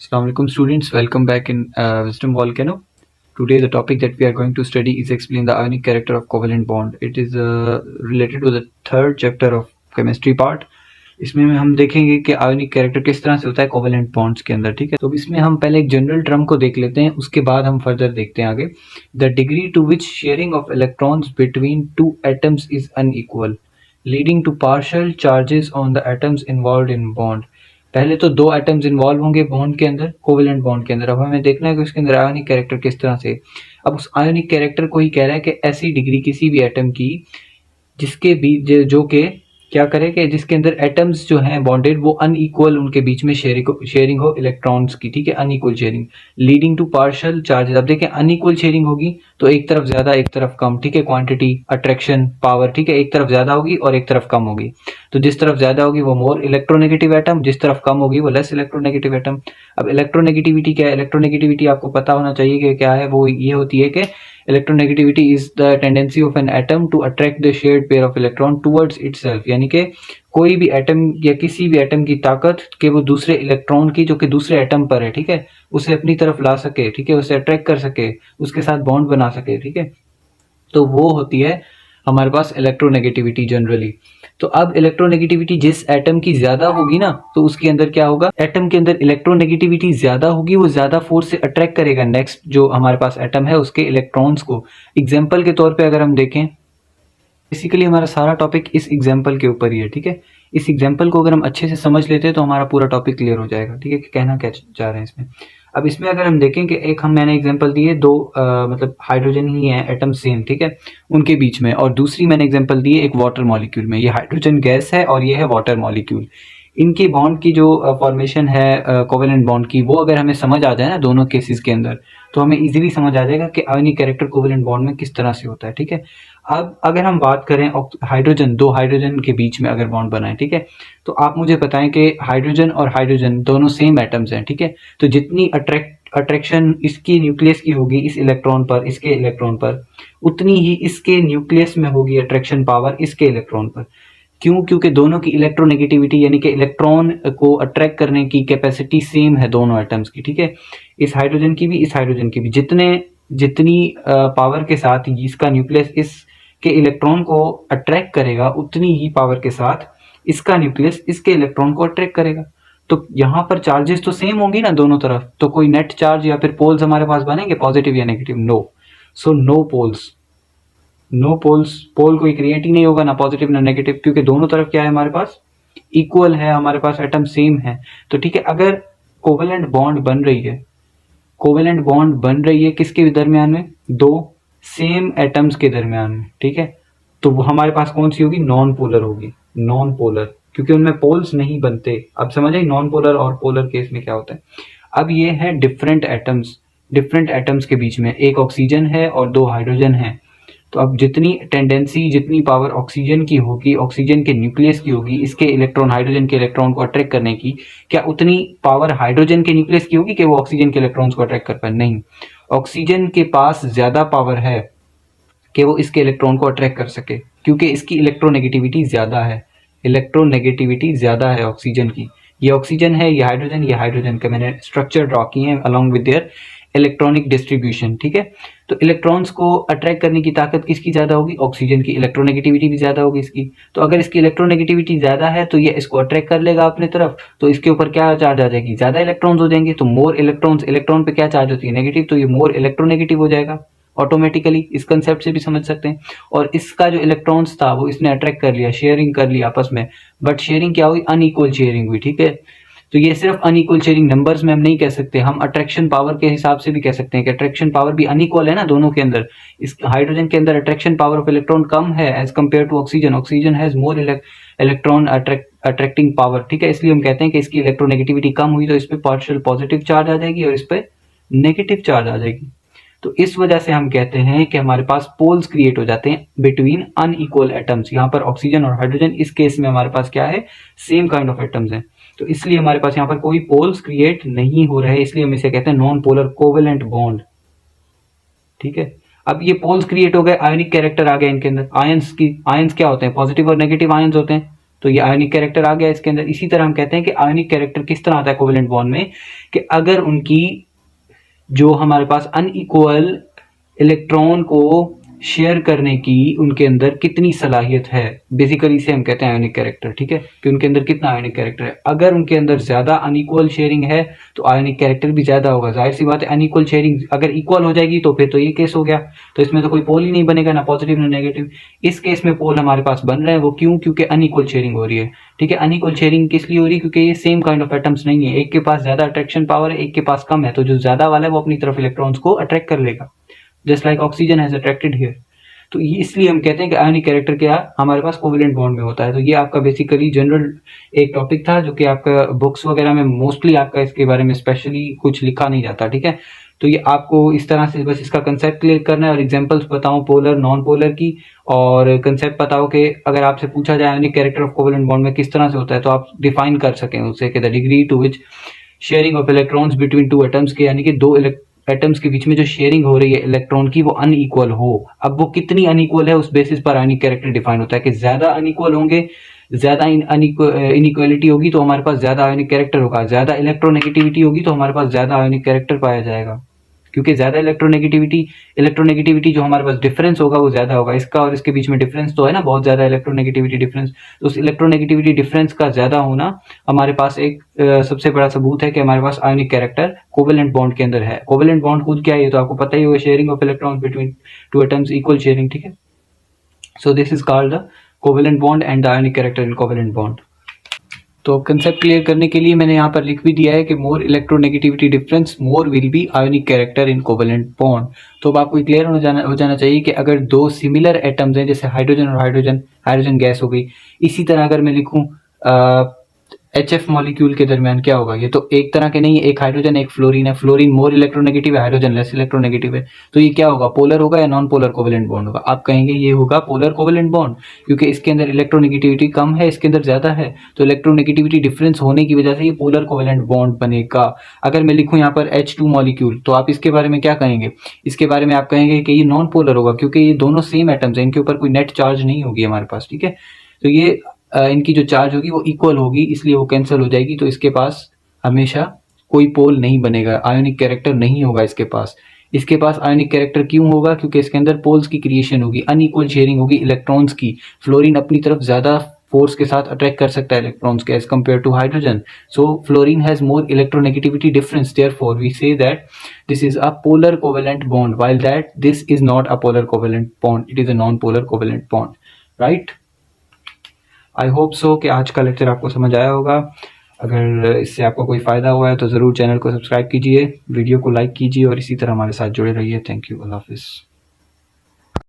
Assalamualaikum students, welcome back in Wisdom Volcano. Today the topic that we are going to study is explain the ionic character of covalent bond. It is related to the third chapter of chemistry part. इसमें हम देखेंगे कि ionic character किस तरह से होता है covalent bonds के अंदर, ठीक है। तो इसमें हम पहले एक जनरल टर्म को देख लेते हैं, उसके बाद हम फर्दर देखते हैं आगे। The degree to which sharing of electrons between two atoms is unequal leading to partial charges on the atoms involved in bond. पहले तो दो एटम्स इन्वॉल्व होंगे बॉन्ड के अंदर, कोवेलेंट बॉन्ड के अंदर। अब हमें देखना है कि उसके अंदर आयोनिक कैरेक्टर किस तरह से। अब उस आयोनिक कैरेक्टर को ही कह रहा है कि ऐसी डिग्री किसी भी एटम की जिसके बीच जो के क्या करे कि जिसके अंदर एटम्स जो हैं बॉन्डेड वो अनइक्वल उनके बीच में शेयरिंग हो इलेक्ट्रॉन्स की, ठीक है। Unequal sharing leading to partial charges. अब देखें अनइक्वल शेयरिंग होगी तो एक तरफ ज्यादा एक तरफ कम, ठीक है। क्वांटिटी, अट्रैक्शन पावर, ठीक है, एक तरफ ज्यादा होगी और एक तरफ कम होगी। तो जिस तरफ ज्यादा होगी वो मोर इलेक्ट्रोनेगेटिव एटम, जिस तरफ कम होगी वो लेस इलेक्ट्रोनेगेटिव एटम। अब इलेक्ट्रोनेगेटिविटी क्या है? इलेक्ट्रोनेगेटिविटी आपको पता होना चाहिए कि क्या है। वो ये होती है कि electronegativity is the tendency of an atom to attract the shared pair of electron towards itself. यानी कि कोई भी एटम या किसी भी एटम की ताकत कि वो दूसरे इलेक्ट्रॉन की जो कि दूसरे एटम पर है, ठीक है, उसे अपनी तरफ ला सके, ठीक है, उसे अट्रैक्ट कर सके, उसके साथ बॉन्ड बना सके, ठीक है। तो वो होती है हमारे पास इलेक्ट्रोनेगेटिविटी जनरली। तो अब इलेक्ट्रोनेगेटिविटी जिस एटम की ज्यादा होगी ना तो उसके अंदर क्या होगा, एटम के अंदर इलेक्ट्रोनेगेटिविटी ज्यादा होगी, वो ज्यादा फोर्स से अट्रैक्ट करेगा नेक्स्ट जो हमारे पास एटम है उसके इलेक्ट्रॉन्स को। एग्जाम्पल के तौर पे अगर हम देखें, बेसिकली हमारा सारा टॉपिक इस एग्जाम्पल के ऊपर ही है, ठीक है। इस एग्जाम्पल को अगर हम अच्छे से समझ लेते हैं तो हमारा पूरा टॉपिक क्लियर हो जाएगा, ठीक है, कि कहना क्या चाह रहे हैं इसमें। अब इसमें अगर हम देखें कि एक मैंने एग्जांपल दी है दो मतलब हाइड्रोजन ही है एटम सेम, ठीक है, उनके बीच में, और दूसरी मैंने एग्जांपल दी है एक वाटर मॉलिक्यूल में। ये हाइड्रोजन गैस है और ये है वाटर मॉलिक्यूल। इनकी बॉन्ड की जो फॉर्मेशन है कोवेलेंट बॉन्ड की, वो अगर हमें समझ आ जाए ना दोनों केसेस के अंदर तो हमें इजीली समझ आ जाएगा कि आयोनिक कैरेक्टर कोवेलेंट बॉन्ड में किस तरह से होता है, ठीक है। अब अगर हम बात करें हाइड्रोजन, दो हाइड्रोजन के बीच में अगर बॉन्ड बना है, ठीक है, तो आप मुझे बताएं कि हाइड्रोजन और हाइड्रोजन दोनों सेम एटम्स हैं, ठीक है। तो जितनी अट्रैक्शन इसकी न्यूक्लियस की होगी इस इलेक्ट्रॉन पर, इसके इलेक्ट्रॉन पर, उतनी ही इसके न्यूक्लियस में होगी अट्रैक्शन पावर इसके इलेक्ट्रॉन पर। क्यों? क्योंकि दोनों की इलेक्ट्रोनेगेटिविटी यानी कि इलेक्ट्रॉन को अट्रैक्ट करने की कैपेसिटी सेम है दोनों एटम्स की, ठीक है। इस हाइड्रोजन की भी, इस हाइड्रोजन की भी। जितनी पावर के साथ इसका न्यूक्लियस इसके इलेक्ट्रॉन को अट्रैक्ट करेगा उतनी ही पावर के साथ इसका न्यूक्लियस इसके इलेक्ट्रॉन को अट्रैक्ट करेगा। तो यहाँ पर चार्जेस तो सेम होंगी ना दोनों तरफ, तो कोई नेट चार्ज या फिर पोल्स हमारे पास बनेंगे पॉजिटिव या negative? No. So no poles, no poles, pole कोई क्रिएट ही नहीं होगा, ना पॉजिटिव ना नेगेटिव, क्योंकि दोनों तरफ क्या है हमारे पास, इक्वल है, हमारे पास एटम सेम है। तो ठीक है, अगर कोवेलेंट बॉन्ड बन रही है, कोवेलेंट बॉन्ड बन रही है किसके दरमियान में? दो सेम एटम्स के दरमियान में, ठीक है, तो वो हमारे पास कौन सी होगी? नॉन पोलर होगी। नॉन पोलर, क्योंकि उनमें पोल्स नहीं बनते। अब समझ आई नॉन पोलर और पोलर केस में क्या होता है। अब ये है डिफरेंट एटम्स के बीच में, एक ऑक्सीजन है और दो हाइड्रोजन है। तो अब जितनी टेंडेंसी, जितनी पावर ऑक्सीजन की होगी, ऑक्सीजन के न्यूक्लियस की होगी इसके इलेक्ट्रॉन, हाइड्रोजन के इलेक्ट्रॉन को अट्रैक्ट करने की, क्या उतनी पावर हाइड्रोजन के न्यूक्लियस की होगी कि वो ऑक्सीजन के इलेक्ट्रॉन्स को अट्रैक्ट कर पाए? नहीं। ऑक्सीजन के पास ज्यादा पावर है कि वो इसके इलेक्ट्रॉन को अट्रैक्ट कर सके, क्योंकि इसकी इलेक्ट्रोनेगेटिविटी ज्यादा है। इलेक्ट्रोनेगेटिविटी ज्यादा है ऑक्सीजन की। ये ऑक्सीजन है, ये हाइड्रोजन का मैंने स्ट्रक्चर ड्रॉ किए हैं along with their electronic distribution, ठीक है। तो इलेक्ट्रॉन्स को अट्रैक्ट करने की ताकत किसकी ज्यादा होगी? ऑक्सीजन की। इलेक्ट्रोनेगेटिविटी भी ज्यादा होगी इसकी। तो अगर इसकी इलेक्ट्रोनेगेटिविटी ज्यादा है तो ये इसको अट्रैक्ट कर लेगा अपने तरफ, तो इसके ऊपर क्या चार्ज आ जाएगी? ज्यादा इलेक्ट्रॉन्स हो जाएंगे। तो मोर इलेक्ट्रॉन्स, इलेक्ट्रॉन पे क्या चार्ज होती है? नेगेटिव, तो ये मोर इलेक्ट्रोनेगेटिव हो जाएगा ऑटोमेटिकली। इस कंसेप्ट से भी समझ सकते हैं। और इसका जो इलेक्ट्रॉन्स था वो इसने अट्रैक्ट कर लिया, शेयरिंग कर लिया आपस में, बट शेयरिंग क्या हुई? अनइक्वल शेयरिंग हुई, ठीक है। तो ये सिर्फ अनइक्वल शेयरिंग नंबर्स में हम नहीं कह सकते, हम अट्रैक्शन पावर के हिसाब से भी कह सकते हैं कि अट्रैक्शन पावर भी अनइक्वल है ना दोनों के अंदर। इस हाइड्रोजन के अंदर अट्रैक्शन पावर ऑफ इलेक्ट्रॉन कम है as compare to oxygen. Oxygen has more electron attracting power, ठीक है। इसलिए हम कहते हैं कि इसकी इलेक्ट्रोनेगेटिविटी कम हुई तो इस पे पार्शियल पॉजिटिव चार्ज आ जाएगी और इस पे नेगेटिव चार्ज आ जाएगी। तो इस वजह से हम कहते हैं कि हमारे पास पोल्स क्रिएट हो जाते हैं बिटवीन अनइक्वल एटम्स। यहाँ पर ऑक्सीजन और हाइड्रोजन, इस केस में हमारे पास क्या है? सेम काइंड ऑफ एटम्स हैं। तो इसलिए हमारे पास यहाँ पर कोई पोल्स क्रिएट नहीं हो रहे, इसलिए हम इसे कहते हैं नॉन पोलर कोवेलेंट बॉन्ड, ठीक है। अब ये पोल्स क्रिएट हो गए, आयनिक कैरेक्टर आ गया इनके अंदर। आयंस क्या होते हैं? पॉजिटिव और नेगेटिव आयंस होते हैं। तो ये आयोनिक कैरेक्टर आ गया इसके अंदर। इसी तरह हम कहते हैं कि आयोनिक कैरेक्टर किस तरह आता है कोवेलेंट बॉन्ड में, कि अगर उनकी जो हमारे पास अनइक्वल इलेक्ट्रॉन को शेयर करने की उनके अंदर कितनी सलाहियत है, बेसिकली इसे हम कहते हैं आयोनिक कैरेक्टर। ठीक है, कि उनके अंदर कितना आयोनिक कैरेक्टर है। अगर उनके अंदर ज्यादा अनइक्वल शेयरिंग है तो आयोनिक कैरेक्टर भी ज्यादा होगा। जाहिर सी बात है, अनइक्वल शेयरिंग अगर इक्वल हो जाएगी तो फिर तो ये केस हो गया, तो इसमें तो कोई पोल ही नहीं बनेगा, ना पॉजिटिव ना नेगेटिव। इस केस में पोल हमारे पास बन रहे हैं, वो क्यों? क्योंकि अनइक्वल शेयरिंग हो रही है। ठीक है, अनइक्वल शेयरिंग किस लिए हो रही है? क्योंकि ये सेम काइंड ऑफ एटम्स नहीं है, एक के पास ज्यादा अट्रैक्शन पावर है, एक के पास कम है, तो जो ज्यादा वाला है वो अपनी तरफ इलेक्ट्रॉन्स को अट्रैक्ट कर लेगा, just like oxygen has attracted here. तो ये इसलिए हम कहते हैं कि आयोनिक कैरेक्टर क्या हमारे पास कोवेलेंट बॉन्ड में होता है। तो ये आपका बेसिकली जनरल एक टॉपिक था जो कि आपका बुक्स वगैरह में मोस्टली आपका इसके बारे में स्पेशली कुछ लिखा नहीं जाता। ठीक है, तो ये आपको इस तरह से बस इसका कंसेप्ट क्लियर करना है और एग्जांपल्स बताऊं पोलर नॉन पोलर की, और कंसेप्ट बताओ कि अगर आपसे पूछा जाए ionic character of covalent bond में किस तरह से होता है तो आप डिफाइन कर सकें उससे कि the degree to which sharing of electrons between two atoms के, यानी कि दो एटम्स के बीच में जो शेयरिंग हो रही है इलेक्ट्रॉन की वो अनइक्वल हो। अब वो कितनी अनइक्वल है उस बेसिस पर आयोनिक कैरेक्टर डिफाइन होता है कि ज्यादा अनइक्वल होंगे, ज्यादा इनइक्वालिटी होगी तो हमारे पास ज्यादा आयोनिक कैरेक्टर होगा, ज्यादा इलेक्ट्रोनेगेटिविटी होगी तो हमारे पास ज्यादा आयोनिक कैरेक्टर पाया जाएगा, क्योंकि ज्यादा इलेक्ट्रोनेगेटिविटी जो हमारे पास डिफरेंस होगा वो ज्यादा होगा। इसका और इसके बीच में डिफरेंस तो है ना, बहुत ज्यादा इलेक्ट्रोनेगेटिविटी डिफरेंस, तो उस इलेक्ट्रोनेगेटिविटी डिफरेंस का ज्यादा होना हमारे पास एक सबसे बड़ा सबूत है कि हमारे पास आयोनिक कैरेक्टर कोवेलेंट बॉन्ड के अंदर है। कोवेलेंट बॉन्ड खुद क्या है ये तो आपको पता ही होगा, sharing of electrons between two atoms, equal sharing. ठीक है, so this is called the covalent bond and the ionic character in covalent bond. तो कंसेप्ट क्लियर करने के लिए मैंने यहाँ पर लिख भी दिया है कि more electronegativity difference more will be ionic character in covalent bond. तो अब आपको क्लियर हो जाना चाहिए कि अगर दो सिमिलर एटम्स हैं, जैसे हाइड्रोजन और हाइड्रोजन गैस हो गई, इसी तरह अगर मैं लिखूं HF मॉलिक्यूल के दरमियान क्या होगा, ये तो एक तरह के नहीं है, एक हाइड्रोजन एक फ्लोरीन है, फ्लोरीन मोर इलेक्ट्रोनेगेटिव है, हाइड्रोजन लेस इलेक्ट्रोनेगेटिव है, तो ये क्या होगा, पोलर होगा या नॉन पोलर कोवेलेंट बॉन्ड होगा? आप कहेंगे ये होगा पोलर कोवेलेंट बॉन्ड, क्योंकि इसके अंदर इलेक्ट्रोनेगेटिविटी कम है, इसके अंदर ज्यादा है, तो इलेक्ट्रोनेगेटिविटी डिफरेंस होने की वजह से ये पोलर कोवेलेंट बॉन्ड बनेगा। अगर मैं लिखूं यहाँ पर H2 मॉलिक्यूल, तो आप इसके बारे में क्या कहेंगे? इसके बारे में आप कहेंगे कि ये नॉन पोलर होगा, क्योंकि ये दोनों सेम एटम्स हैं, इनके ऊपर कोई नेट चार्ज नहीं होगी हमारे पास। ठीक है, तो ये इनकी जो चार्ज होगी वो इक्वल होगी, इसलिए वो कैंसिल हो जाएगी, तो इसके पास हमेशा कोई पोल नहीं बनेगा, आयोनिक कैरेक्टर नहीं होगा इसके पास। इसके पास आयोनिक कैरेक्टर क्यों होगा? क्योंकि इसके अंदर पोल्स की क्रिएशन होगी, अनइक्वल शेयरिंग होगी इलेक्ट्रॉन्स की। फ्लोरीन अपनी तरफ ज्यादा फोर्स के साथ अट्रैक्ट कर सकता है इलेक्ट्रॉन्स के as compare to hydrogen, so fluorine has more electronegativity difference, therefore we say that this is a polar covalent bond, while that this is not a polar covalent bond, it is a non polar covalent bond. Right, I hope so कि आज का lecture आपको समझ आया होगा। अगर इससे आपको कोई फ़ायदा हुआ है तो ज़रूर चैनल को सब्सक्राइब कीजिए, वीडियो को लाइक कीजिए और इसी तरह हमारे साथ जुड़े रहिए। थैंक यू, अल्लाह हाफिज़।